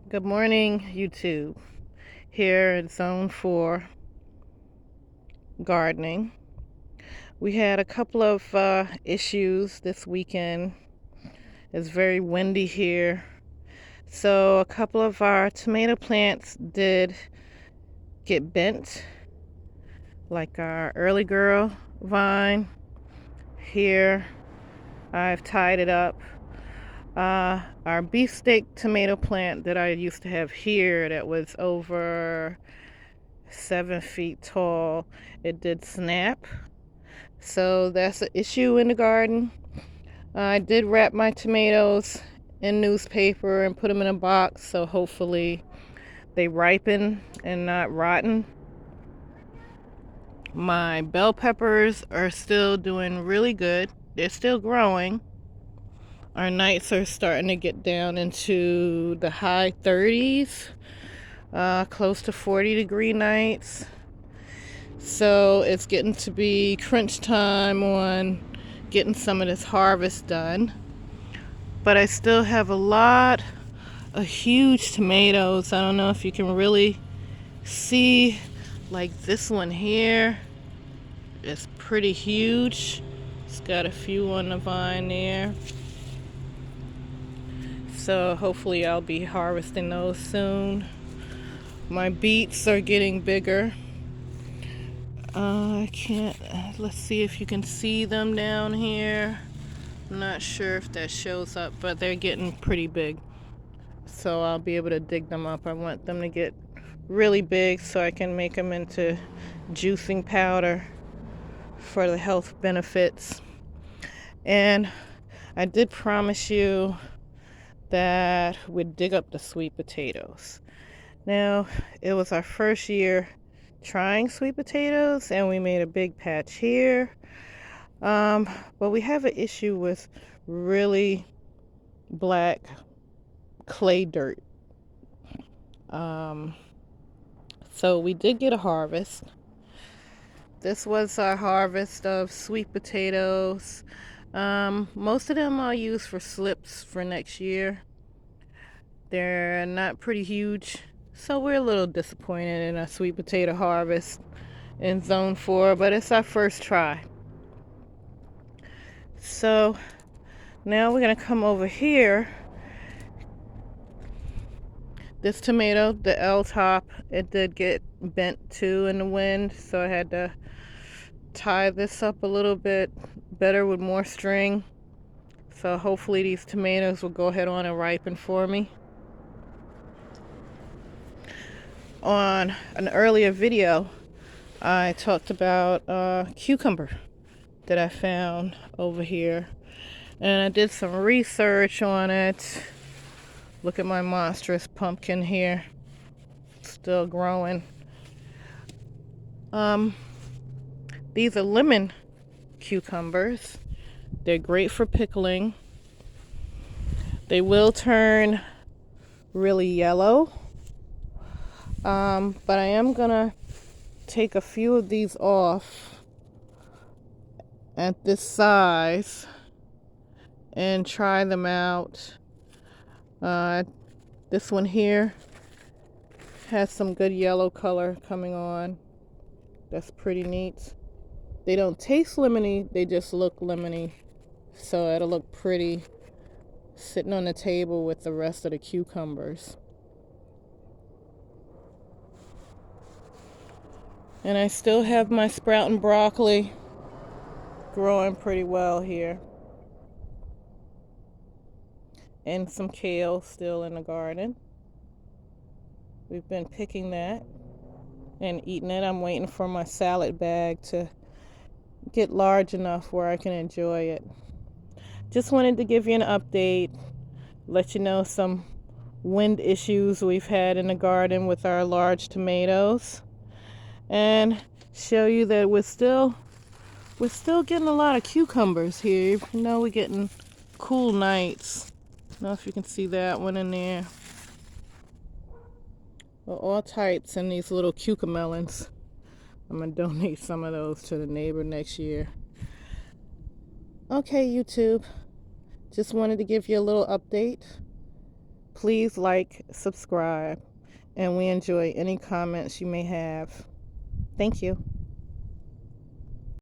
Good morning, YouTube. Here in Zone 4 gardening. We had a couple of issues this weekend. It's very windy here. So a couple of our tomato plants did get bent, like our early girl vine. Here, I've tied it up. Our beefsteak tomato plant that I used to have here that was over 7 feet tall, it did snap. So that's an issue in the garden. I did wrap my tomatoes in newspaper and put them in a box, so hopefully they ripen and not rotten. My bell peppers are still doing really good. They're still growing. Our nights are starting to get down into the high 30s, close to 40-degree nights. So it's getting to be crunch time on getting some of this harvest done. But I still have a lot of huge tomatoes. I don't know if you can really see, like this one here. It's pretty huge. It's got a few on the vine there. So hopefully I'll be harvesting those soon. My beets are getting bigger. I can't, let's see if you can see them down here. I'm not sure if that shows up, but they're getting pretty big. So I'll be able to dig them up. I want them to get really big so I can make them into juicing powder for the health benefits. And I did promise you that we'd dig up the sweet potatoes. Now, it was our first year trying sweet potatoes, and we made a big patch here. But we have an issue with really black clay dirt. So we did get a harvest. This was our harvest of sweet potatoes. Most of them I'll use for slips for next year. They're not pretty huge, so we're a little disappointed in our sweet potato harvest in Zone 4, but it's our first try. So now we're gonna come over here. This tomato, the L top, it did get bent too in the wind, so I had to tie this up a little bit better with more string. So hopefully these tomatoes will go ahead on and ripen for me. On an earlier video, I talked about a cucumber that I found over here, and I did some research on it. Look at my monstrous pumpkin here, still growing. These are lemon cucumbers. They're great for pickling. They will turn really yellow, but I am gonna take a few of these off at this size and try them out. This one here has some good yellow color coming on. That's pretty neat. They don't taste lemony, they just look lemony. So it'll look pretty sitting on the table with the rest of the cucumbers. And I still have my sprouting broccoli growing pretty well here. And some kale still in the garden. We've been picking that and eating it. I'm waiting for my salad bag to get large enough where I can enjoy it. Just wanted to give you an update, let you know some wind issues we've had in the garden with our large tomatoes, and show you that we're still getting a lot of cucumbers here, even though we're getting cool nights. I don't know if you can see that one in there. Well, all types in these little cucamelons. I'm gonna donate some of those to the neighbor next year. Okay, YouTube. Just wanted to give you a little update. Please like, subscribe, and we enjoy any comments you may have. Thank you.